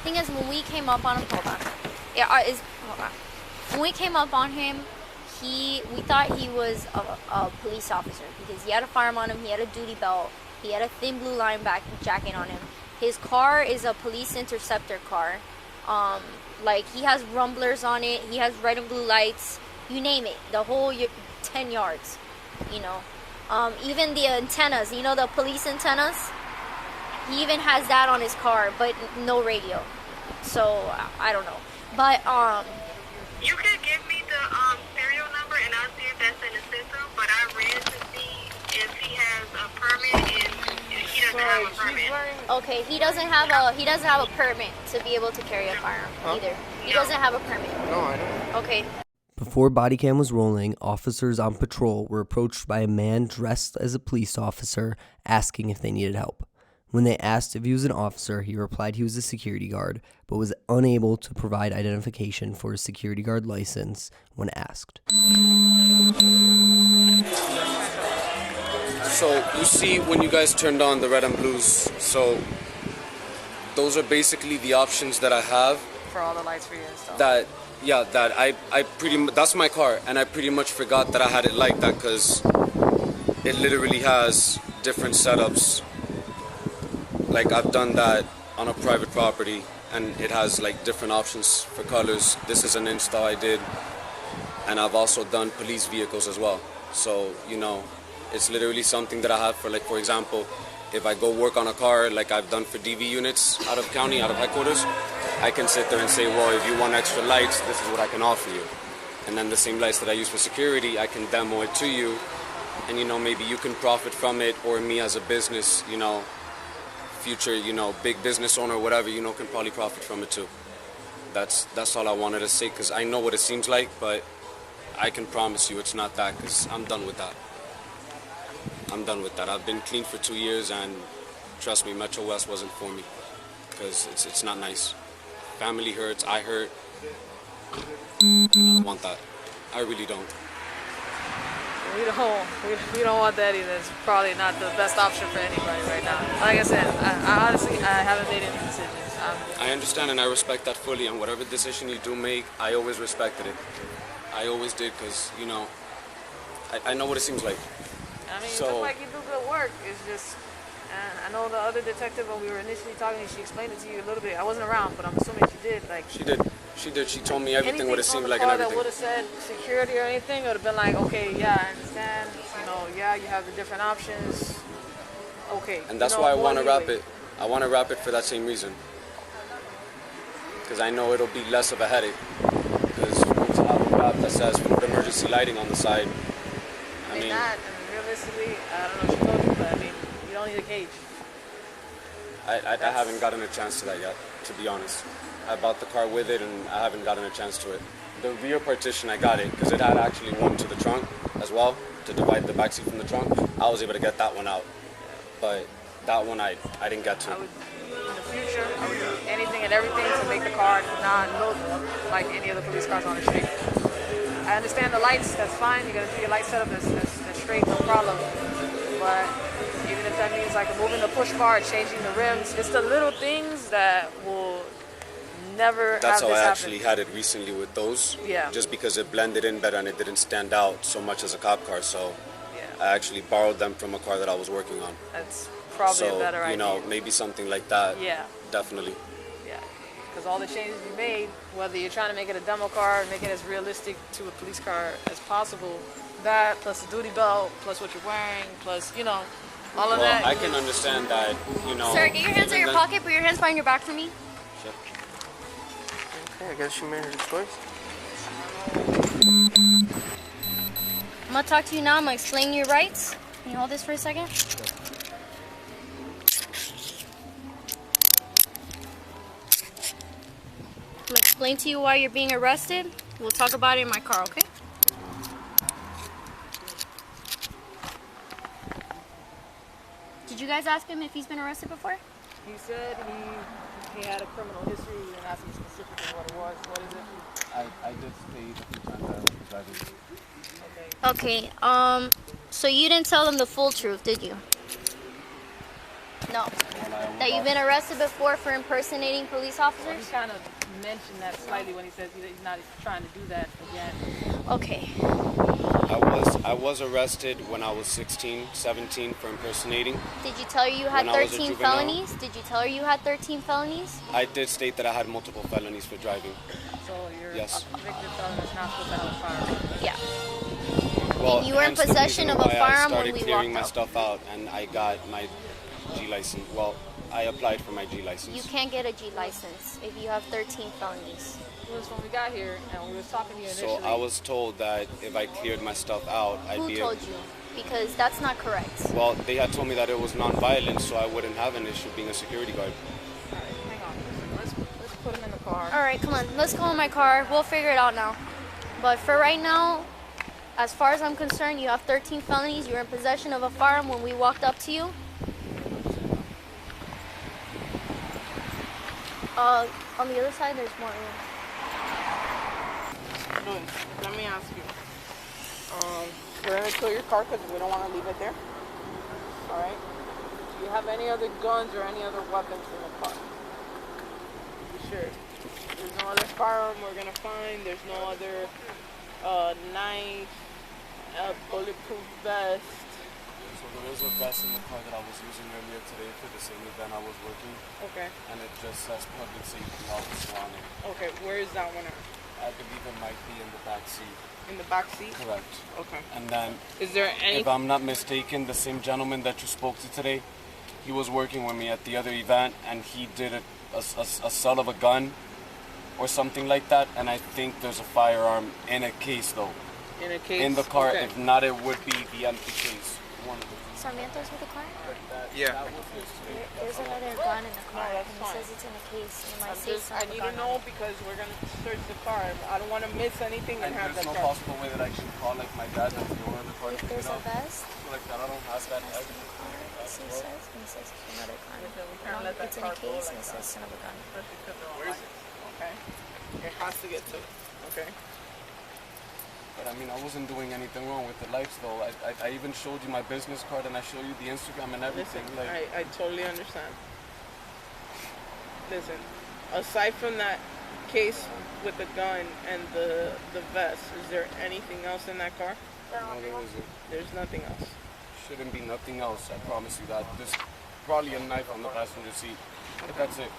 thing is, when we came up on him, hold on. Hold on. When we came up on him, we thought he was a police officer because he had a firearm on him, he had a duty belt, he had a thin blue line jacket on him. His car is a police interceptor car. Like, he has rumblers on it, he has red and blue lights, you name it, the whole 10 yards, you know. Even the antennas, you know, the police antennas, he even has that on his car, but no radio. So, I don't know. But, you can give me the serial number and I'll see if that's in the system, but I ran to see if he has a permit and he doesn't have a permit. Okay, he doesn't have a permit to be able to carry a firearm either. He doesn't have a permit. No, I don't. Okay. Before body cam was rolling, officers on patrol were approached by a man dressed as a police officer asking if they needed help. When they asked if he was an officer, he replied he was a security guard, but was unable to provide identification for his security guard license when asked. So you see when you guys turned on the red and blues, so those are basically the options that I have. For all the lights for you and stuff. That's my car, and I pretty much forgot that I had it like that because it literally has different setups. Like, I've done that on a private property, and it has like different options for colors. This is an install I did, and I've also done police vehicles as well. So, you know, it's literally something that I have for, like, for example, if I go work on a car like I've done for DV units out of county, out of headquarters, I can sit there and say, well, if you want extra lights, this is what I can offer you. And then the same lights that I use for security, I can demo it to you, and, you know, maybe you can profit from it, or me as a business, you know, future, you know, big business owner or whatever, you know, can probably profit from it too. That's all I wanted to say, because I know what it seems like, but I can promise you it's not that, because I'm done with that. I'm done with that. I've been clean for 2 years, and trust me, Metro West wasn't for me, because it's not nice. Family hurts, I hurt, and I don't want that. I really don't. We don't want that either. It's probably not the best option for anybody right now. Like I said, I honestly haven't made any decisions. I understand and I respect that fully, and whatever decision you do make, I always respected it. I always did, because, you know, I know what it seems like. I mean, you look like you do good work. It's just, and I know the other detective, when we were initially talking, she explained it to you a little bit. I wasn't around, but I'm assuming she did. Like, She did. She told me everything, what it seemed like and everything. That would have said security or anything, it would have been like, okay, yeah, I understand. You know, yeah, you have the different options. Okay. And that's why I want to wrap it. I want to wrap it for that same reason. Because I know it'll be less of a headache. Because to have a wrap that says flood emergency lighting on the side. I mean, realistically, I don't know what you told you, but I mean, you don't need a cage. I haven't gotten a chance to that yet, to be honest. I bought the car with it, and I haven't gotten a chance to it. The rear partition, I got it, because it had actually one to the trunk as well, to divide the backseat from the trunk. I was able to get that one out, but that one I didn't get to. In the future, I would do anything and everything to make the car not look like any of the police cars on the street. I understand the lights, that's fine. You gotta do your light setup, that's straight, no problem. But even if that means like moving the push bar, changing the rims, it's the little things that will never That's have how this I happen. actually had it recently with those. Yeah. Just because it blended in better and it didn't stand out so much as a cop car. So yeah. I actually borrowed them from a car that I was working on. That's probably a better idea. You know, maybe something like that. Yeah. Definitely. Yeah. Because all the changes you made, whether you're trying to make it a demo car, make it as realistic to a police car as possible, that plus the duty belt, plus what you're wearing, plus, you know, all of that. I can understand that, you know. Sir, get your hands in your pocket, put your hands behind your back for me. Sure. Okay, I guess she made her choice. I'm gonna talk to you now. I'm gonna explain your rights. Can you hold this for a second? I'm gonna explain to you why you're being arrested. We'll talk about it in my car, okay? Did you guys ask him if he's been arrested before? He said he had a criminal history. You didn't ask him specifically what it was. What is it? I did state a few times that I was driving. Okay, so you didn't tell them the full truth, did you? No. Well, I That you've been arrested before for impersonating police He officers? kind of mentioned that slightly when he says he's not trying to do that again. Okay. I was arrested when I was 16, 17 for impersonating. Did you tell her you had When I was a 13 juvenile. felonies? Did you tell her you had 13 felonies? I did state that I had multiple felonies for driving. So you're Yes. a convicted felon that's not supposed to have a firearm. Yeah. Well, you were in hence the possession reason of a why firearm I when started we clearing walked my out. stuff out, and I got my G license. Well, I applied for my G license. You can't get a G license if you have 13 felonies. It was when we got here and we was talking to you initially. So I was told that if I cleared my stuff out, I'd Who be told you? Because that's not correct. Well, they had told me that it was non-violent, so I wouldn't have an issue being a security guard. All right, hang on. Let's put him in the car. All right, come on. Let's go in my car. We'll figure it out now. But for right now, as far as I'm concerned, you have 13 felonies. You were in possession of a firearm when we walked up to you. On the other side, there's more room. Luis, let me ask you. We're gonna tow your car because we don't want to leave it there. All right. Do you have any other guns or any other weapons in the car? You sure? There's no other firearm we're gonna find. There's no other knife, bulletproof vest. So there is a vest in the car that I was using earlier today for the same event I was working, Okay. and it just says public safety officer on it. Okay. Where is that one at? I believe it might be in the back seat. In the back seat. Correct. Okay. And then, Is there any? if I'm not mistaken, the same gentleman that you spoke to today, he was working with me at the other event, and he did a sell of a gun or something like that, and I think there's a firearm in a case though. In a case. In the car. Okay. If not, it would be the empty case. One of them. Sarmiento's with the car? Yeah. There's another gun in the car, that's and it fine. says it's in a case. And it might I'm say just, son I of a need gun to on know it. because we're gonna search the car. I don't want to miss anything and And have there's that no car. possible way that I can call like my dad that's the owner of the car to pick There's it a up. vest. Like that, I don't have that. It says, and it says it's another gun. We can't let that It's in a car go case, like and it says son of a gun. Where is it? Okay. It has to get to it. Okay. But I mean, I wasn't doing anything wrong with the lights though. I even showed you my business card and I showed you the Instagram and everything. Listen, Like, I totally understand. Listen, aside from that case with the gun and the vest, is there anything else in that car? no, there isn't. There's nothing else. Shouldn't be nothing else. I promise you that. There's probably a knife on the passenger seat, but that's it.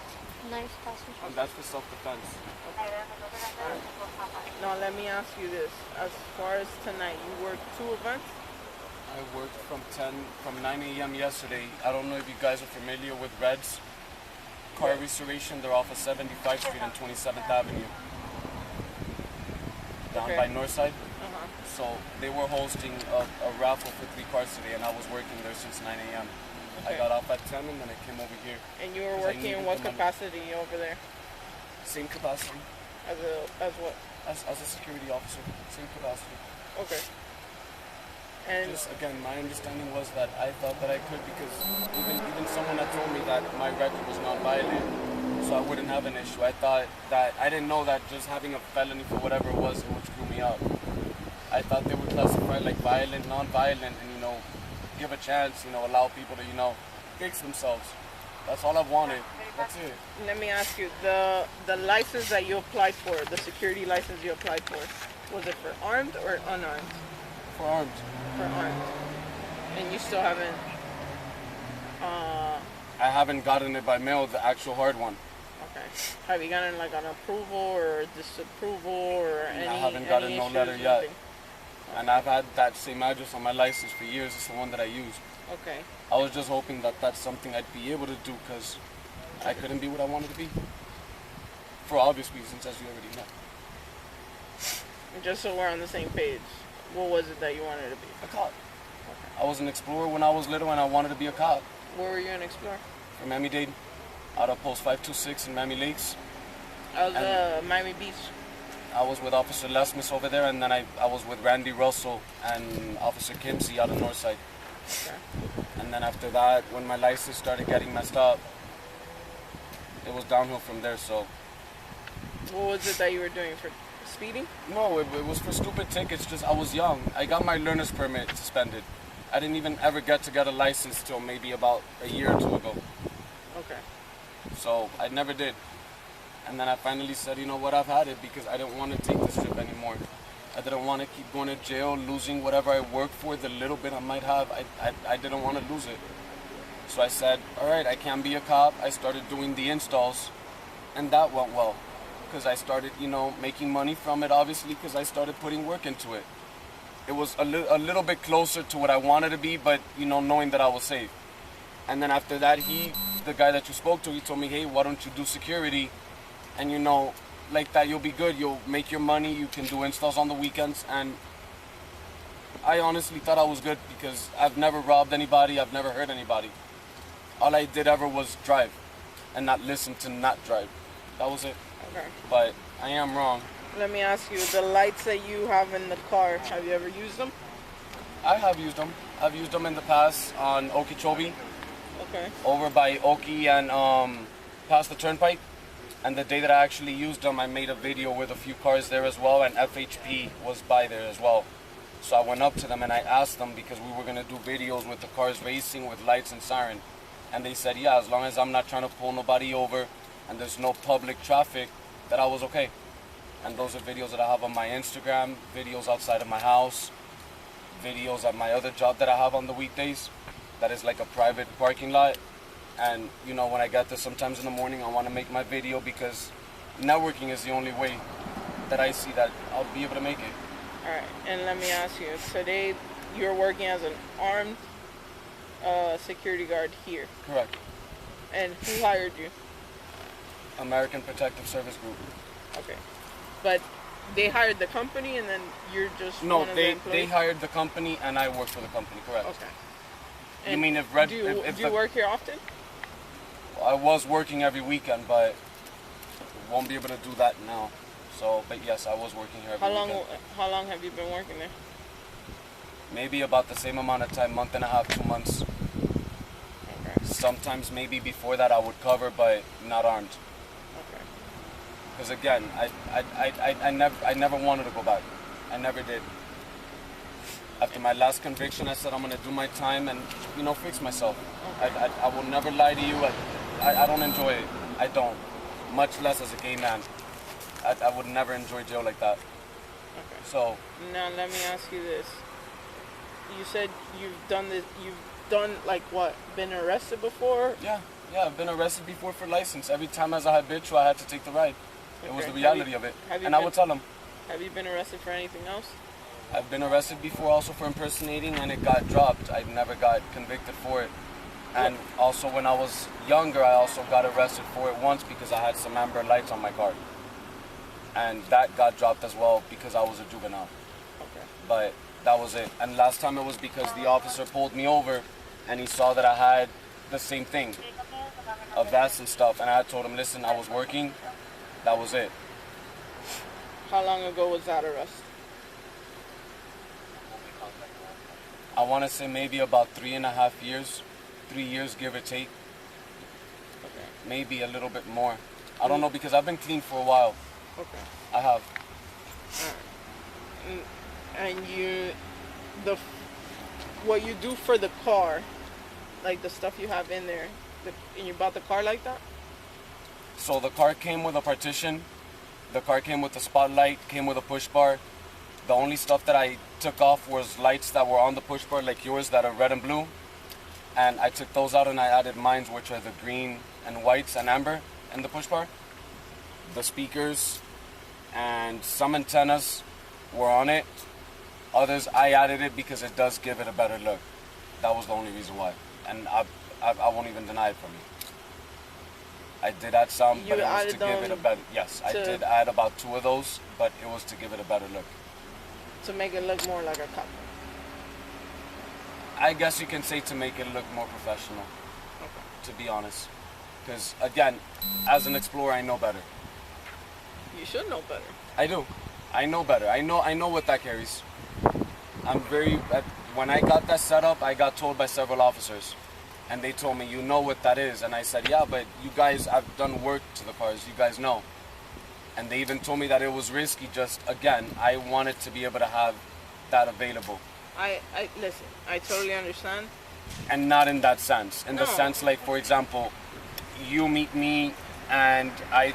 Knife passenger. And that's for self-defense. Now let me ask you this: as far as tonight, you worked 2 events. I worked from 9 a.m. yesterday. I don't know if you guys are familiar with Reds Car Restoration. They're off of 75th Street and 27th Avenue, down Okay. by Northside. Uh-huh. So they were hosting a raffle for 3 cars today, and I was working there since 9 a.m. I Okay. got off at 10, and then I came over here. And you were 'Cause I working in needed what the money. capacity over there? Same capacity As what? as a security officer. Same capacity. Okay. And Just again, my understanding was that I thought that I could because even someone had told me that my record was non-violent, so I wouldn't have an issue. I thought that I didn't know that just having a felony for whatever it was, it would screw me up. I thought they would classify like violent, non-violent, and give a chance, allow people to fix themselves. That's all I've wanted. That's it. let me ask you, the license that you applied for, the security license you applied for, was it for armed or unarmed? For armed. For armed. And you still haven't. I haven't gotten it by mail, the actual hard one. Okay. Have you gotten like an approval or disapproval or any? haven't gotten any no issues, letter yet. nothing? And I've had that same address on my license for years. It's the one that I used. Okay. I was just hoping that that's something I'd be able to do because I couldn't be what I wanted to be. For obvious reasons, as you already know. And just so we're on the same page, what was it that you wanted to be? A cop. I was an explorer when I was little and I wanted to be a cop. Where were you an explorer? From Miami-Dade, out of Post 526 in Miami Lakes. I was Miami Beach. I was with Officer Lesmus over there, and then I was with Randy Russell and Officer Kimsey out of Northside. Okay. And then after that, when my license started getting messed up, it was downhill from there, so... What was it that you were doing for speeding? No, it was for stupid tickets, just I was young. I got my learner's permit suspended. I didn't even ever get a license till maybe about a year or 2 ago. Okay. So I never did. And then I finally said, you know what, I've had it, because I didn't want to take this trip anymore. I didn't want to keep going to jail, losing whatever I worked for, the little bit I might have. I didn't want to lose it. So I said, all right, I can be a cop. I started doing the installs, and that went well. Because I started, making money from it, obviously, because I started putting work into it. It was a little bit closer to what I wanted to be, but, knowing that I was safe. And then after that, the guy that you spoke to, he told me, hey, why don't you do security? And, like that, you'll be good. You'll make your money. You can do installs on the weekends. And I honestly thought I was good, because I've never robbed anybody. I've never hurt anybody. All I did ever was drive and not listen to not drive. That was it. Okay. But I am wrong. Let me ask you, the lights that you have in the car, have you ever used them? I have used them. I've used them in the past on Okeechobee, Okay. over by Okie and past the turnpike. And the day that I actually used them, I made a video with a few cars there as well, and FHP was by there as well. So I went up to them and I asked them, because we were going to do videos with the cars racing with lights and siren. And they said, yeah, as long as I'm not trying to pull nobody over and there's no public traffic, that I was okay. And those are videos that I have on my Instagram, videos outside of my house, videos at my other job that I have on the weekdays. That is like a private parking lot. And, when I get there sometimes in the morning, I want to make my video, because networking is the only way that I see that I'll be able to make it. All right, and let me ask you, today you're working as an armed security guard here. Correct. And who hired you? American Protective Service Group. Okay. But they hired the company, and then you're just No, one of the they employees? hired the company and I work for the company, correct. Okay. You And mean if Red... do you, if do you the- work here often? I was working every weekend, but won't be able to do that now. So, but yes, I was working here every weekend. How long have you been working there? Maybe about the same amount of time, month and a half, 2 months. Okay. Sometimes maybe before that I would cover, but not armed. Okay. Because again, I never wanted to go back. I never did. After my last conviction, I said I'm gonna do my time and fix myself. I will never lie to you. I don't enjoy it. I don't. Much less as a gay man. I would never enjoy jail like that. Okay. So Now let me ask you this. You said you've done this. You've done like what? Been arrested before? yeah, I've been arrested before for license. Every time as a habitual, I had to take the ride. It was Okay. the reality of it. have you And I been- would tell them. Have you been arrested for anything else? I've been arrested before also for impersonating, and it got dropped. I never got convicted for it. And also when I was younger, I also got arrested for it once because I had some amber lights on my car. And that got dropped as well because I was a juvenile. Okay. But that was it. And last time it was because the officer pulled me over and he saw that I had the same thing, a vest and stuff. And I told him, listen, I was working. That was it. How long ago was that arrest? I want to say maybe about 3.5 years, 3 years give or take, Okay. maybe a little bit more. I don't know because I've been clean for a while. Okay. I have. And what you do for the car, like the stuff you have in there, and you bought the car like that? So the car came with a partition. The car came with a spotlight, came with a push bar. The only stuff that I took off was lights that were on the push bar like yours that are red and blue. And I took those out and I added mines, which are the green and whites and amber in the push bar. The speakers and some antennas were on it. Others, I added it because it does give it a better look. That was the only reason why. And I won't even deny it from you. I did add some, You but it was added to give it a them better... Yes, I to- did add about 2 of those, but it was to give it a better look. To make it look more like a cop. I guess you can say to make it look more professional, to be honest. Because, again, as an explorer, I know better. You should know better. I do. I know better. I know what that carries. I'm very... When I got that set up, I got told by several officers. And they told me, you know what that is. And I said, yeah, but you guys, I've done work to the cars. You guys know. And they even told me that it was risky. Just, again, I wanted to be able to have that available. I listen, I totally understand. And not in that sense. In the No. sense, like, for example, you meet me and I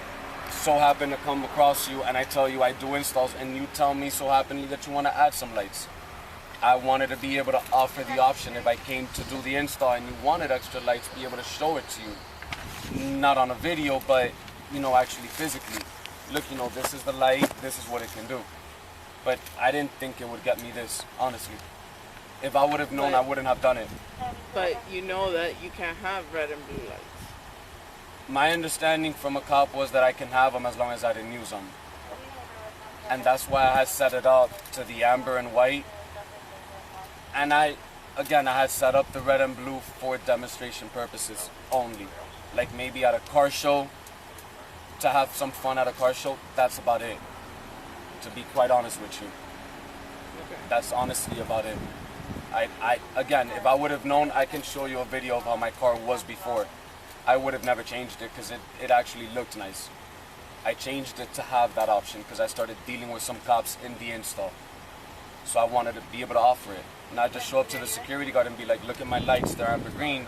so happen to come across you and I tell you I do installs and you tell me so happily that you want to add some lights. I wanted to be able to offer the option if I came to do the install and you wanted extra lights, be able to show it to you. Not on a video, but, you know, actually physically. Look, you know, this is the light, this is what it can do. But I didn't think it would get me this, honestly. If I would have known, I wouldn't have done it. But you know that you can't have red and blue lights. My understanding from a cop was that I can have them as long as I didn't use them. And that's why I had set it up to the amber and white. And I had set up the red and blue for demonstration purposes only. Like maybe at a car show, to have some fun at a car show, that's about it. To be quite honest with you. Okay. That's honestly about it. Again, if I would have known, I can show you a video of how my car was before. I would have never changed it because it actually looked nice. I changed it to have that option because I started dealing with some cops in the install. So I wanted to be able to offer it. Not just show up to the security guard and be like, look at my lights, they're amber green.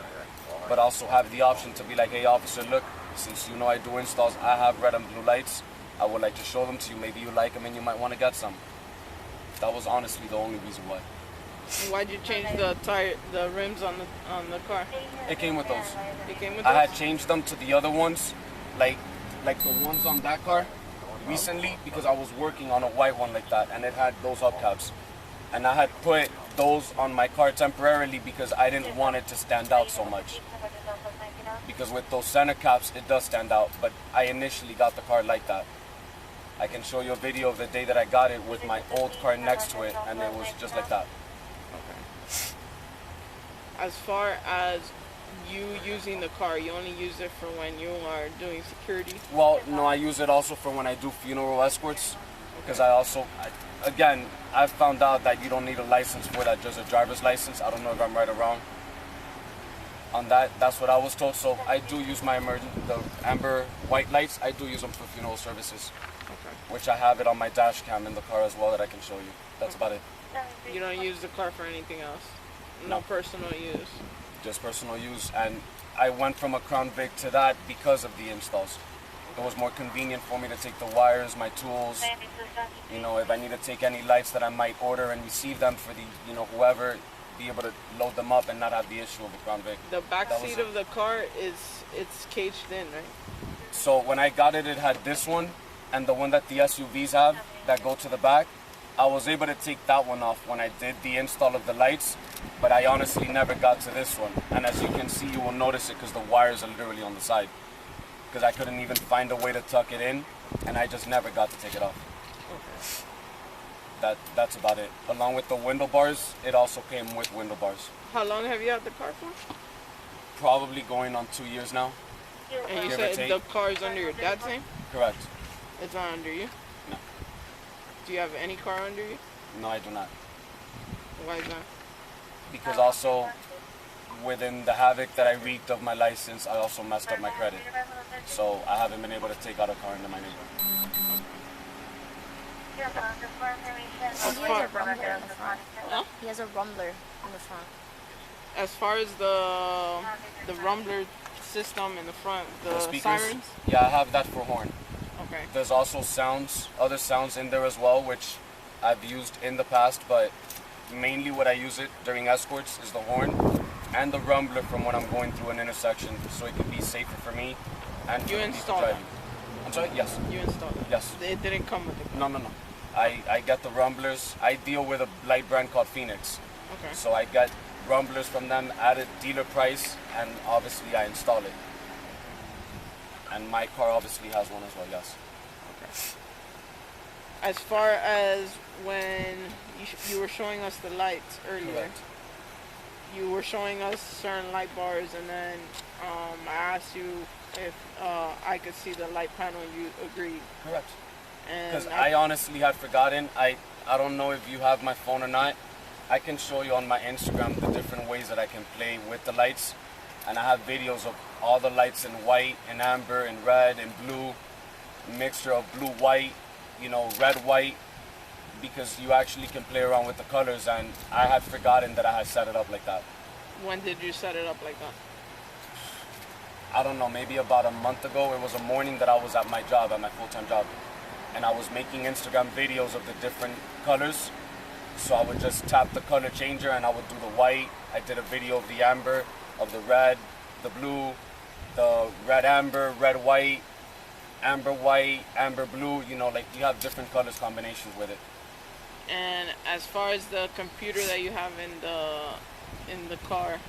But also have the option to be like, hey officer, look, since you know I do installs, I have red and blue lights. I would like to show them to you. Maybe you like them and you might want to get some. That was honestly the only reason why. Why'd you change the rims on the car? It came with those. It came with I those? had changed them to the other ones, like the ones on that car recently, because I was working on a white one like that and it had those hubcaps. And I had put those on my car temporarily because I didn't want it to stand out so much. Because with those center caps, it does stand out, but I initially got the car like that. I can show you a video of the day that I got it with my old car next to it, and it was just like that. Okay. As far as you using the car, you only use it for when you are doing security? Well, no, I use it also for when I do funeral escorts, because again, I've found out that you don't need a license for that, just a driver's license. I don't know if I'm right or wrong on that. That's what I was told. So I do use the amber white lights. I do use them for funeral services, which I have it on my dash cam in the car as well that I can show you. That's about it. You don't use the car for anything else? No. Personal use? Just personal use. And I went from a Crown Vic to that because of the installs. It was more convenient for me to take the wires, my tools, you know, if I need to take any lights that I might order and receive them for the, you know, whoever, be able to load them up and not have the issue of the Crown Vic. The back seat of the car it's caged in, right? So when I got it, it had this one and the one that the SUVs have that go to the back. I was able to take that one off when I did the install of the lights, but I honestly never got to this one. And as you can see, you will notice it because the wires are literally on the side. Because I couldn't even find a way to tuck it in, and I just never got to take it off. Okay. That's about it. Along with the window bars, it also came with window bars. How long have you had the car for? Probably going on 2 years now. And you said the car is under your dad's name? Correct. It's not under you? No. Do you have any car under you? No, I do not. Why is that? Because also, within the havoc that I wreaked of my license, I also messed up my credit. So I haven't been able to take out a car under my name. He has a rumbler in the front. Huh? He has a rumbler in the front. As far as the rumbler system in the front, the speakers, sirens? Yeah, I have that for horn. Okay. There's also other sounds in there as well, which I've used in the past, but mainly what I use it during escorts is the horn and the rumbler from when I'm going through an intersection, so it can be safer for me and for You the people installed driving. it? I'm sorry? Yes. You installed it? Yes. It didn't come with it? No. I get the rumblers. I deal with a light brand called Phoenix. Okay. So I get rumblers from them at a dealer price, and obviously I install it. And my car obviously has one as well, yes. Okay. As far as when you were showing us the lights earlier, Correct. you were showing us certain light bars, and then I asked you if I could see the light panel, and you agreed. Correct. And Because I honestly had forgotten. I don't know if you have my phone or not. I can show you on my Instagram the different ways that I can play with the lights. And I have videos of all the lights in white, and amber, and red, and blue. Mixture of blue, white, you know, red, white. Because you actually can play around with the colors, and I had forgotten that I had set it up like that. when did you set it up like that? I don't know, maybe about a month ago. It was a morning that I was at my job, at my full-time job. And I was making Instagram videos of the different colors. So I would just tap the color changer and I would do the white. I did a video of the amber, of the red, the blue, the red amber, red white, amber blue. You know, like you have different colors combinations with it. And as far as the computer that you have in the car,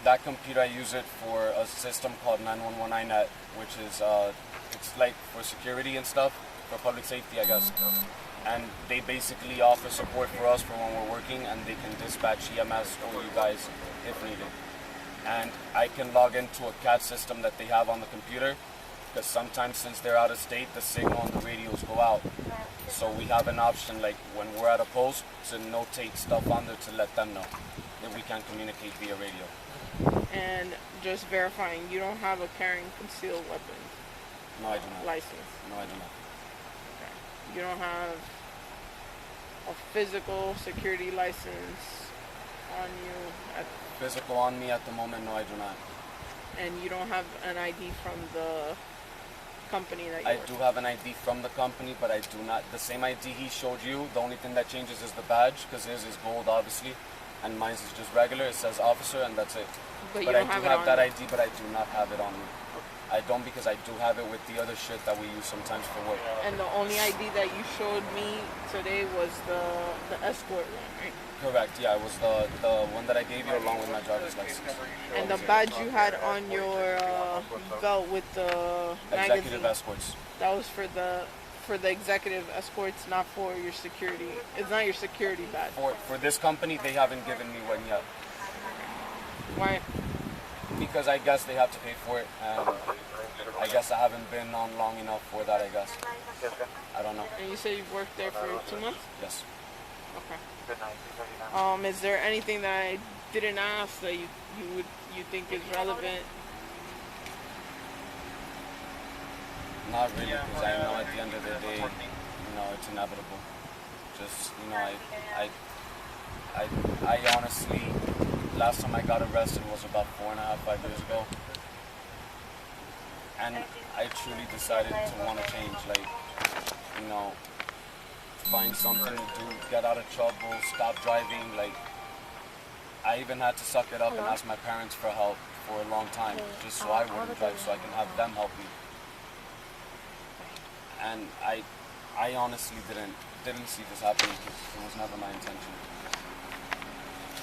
That computer, I use it for a system called 911iNet, which is it's like for security and stuff, for public safety, I guess. And they basically offer support for us for when we're working, and they can dispatch EMS for you guys if needed. And I can log into a CAD system that they have on the computer, because sometimes since they're out of state, the signal on the radios go out. So we have an option, like when we're at a post, to notate stuff on there to let them know that we can communicate via radio. and just verifying, you don't have a carrying concealed weapon No, I do not. license. No, I do not. Okay. You don't have a physical security license on you, Physical on me at the moment, no, I do not. and you don't have an ID from the company that you I work do have an ID from the company, but I do not. The same ID he showed you, the only thing that changes is the badge, because his is gold, obviously, and mine is just regular. It says officer, and that's it. But you I don't do have it have on that you. ID, but I do not have it on me. I don't, because I do have it with the other shit that we use sometimes for work. And the only ID that you showed me today was the escort one, right? Correct, yeah, it was the one that I gave you along with my driver's license. And the badge you had on your belt with the Executive magazine, escorts. that was for the executive escorts, not for your security. It's not your security badge. For this company, they haven't given me one yet. Why? Because I guess they have to pay for it, and I guess I haven't been on long enough for that, I guess. I don't know. And you said you've worked there for 2 months? Yes. Okay. Is there anything that I didn't ask that you think is relevant? Not really, because I know at the end of the day, you know, it's inevitable. Just, you know, I honestly, last time I got arrested was about 4.5, 5 years ago. And I truly decided to want to change, like, you know, find something to do, get out of trouble, stop driving. Like, I even had to suck it up and ask my parents for help for a long time, just so I wouldn't drive, so I can have them help me. And I honestly didn't see this happening, because it was never my intention.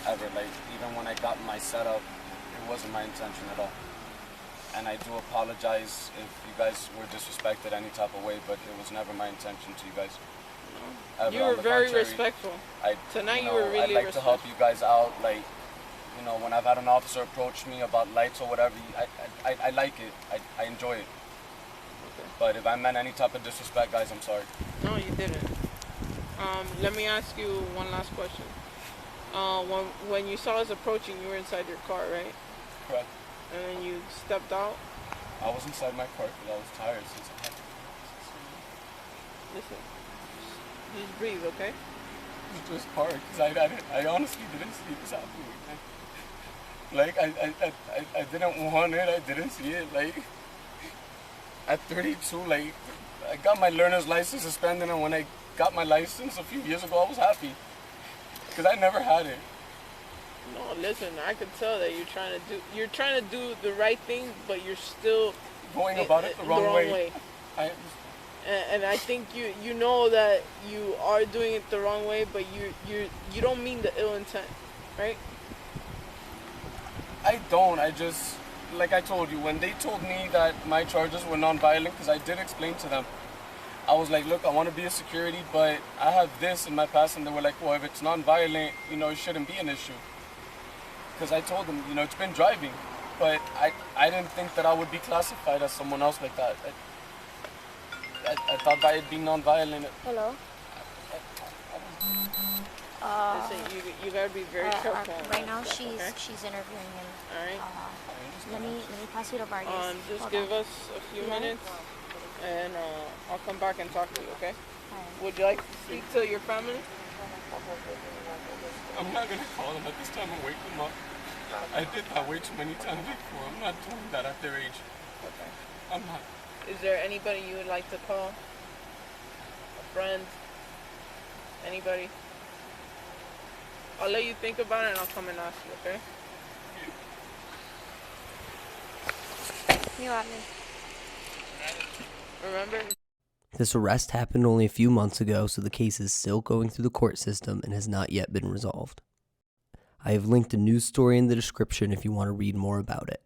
Ever. Like, even when I got my setup, it wasn't my intention at all. And I do apologize if you guys were disrespected any type of way, but it was never my intention to you guys. Ever. You On were the very contrary, respectful. Tonight you were really I'd like to help you guys out. Like, you know, when I've had an officer approach me about lights or whatever, I like it. I enjoy it. Okay. But if I meant any type of disrespect, guys, I'm sorry. No, you didn't. Let me ask you one last question. When you saw us approaching, you were inside your car, right? Correct. And then you stepped out. I was inside my car because I was tired since I had to. Listen, just breathe, okay? Just park, because I honestly didn't see this happening. Like, I didn't want it, I didn't see it. Like, at 32, like, I got my learner's license suspended, and when I got my license a few years ago, I was happy, because I never had it. No, listen, I could tell that you're trying to do the right thing, but you're still Going about it the wrong way. And I think you know that you are doing it the wrong way, but you don't mean the ill intent, right? I don't. I just, like I told you, when they told me that my charges were non-violent, because I did explain to them, I was like, look, I want to be a security, but I have this in my past, and they were like, well, if it's non-violent, you know, it shouldn't be an issue. Because I told them, you know, it's been driving, but I didn't think that I would be classified as someone else like that. I thought that it'd be non-violent. Hello. Listen, you gotta be very careful. Right now, stuff, she's okay? she's interviewing him. All right. Let me pass you to Vargas. Just Hold give on. us a few minutes, and I'll come back and talk to you. Okay? Alright. Would you like to speak to your family? I'm not going to call them at this time and wake them up. I did that way too many times before. I'm not doing that at their age. Okay. Is there anybody you would like to call? A friend? Anybody? I'll let you think about it and I'll come and ask you, okay? You got me. Remember? This arrest happened only a few months ago, so the case is still going through the court system and has not yet been resolved. I have linked a news story in the description if you want to read more about it.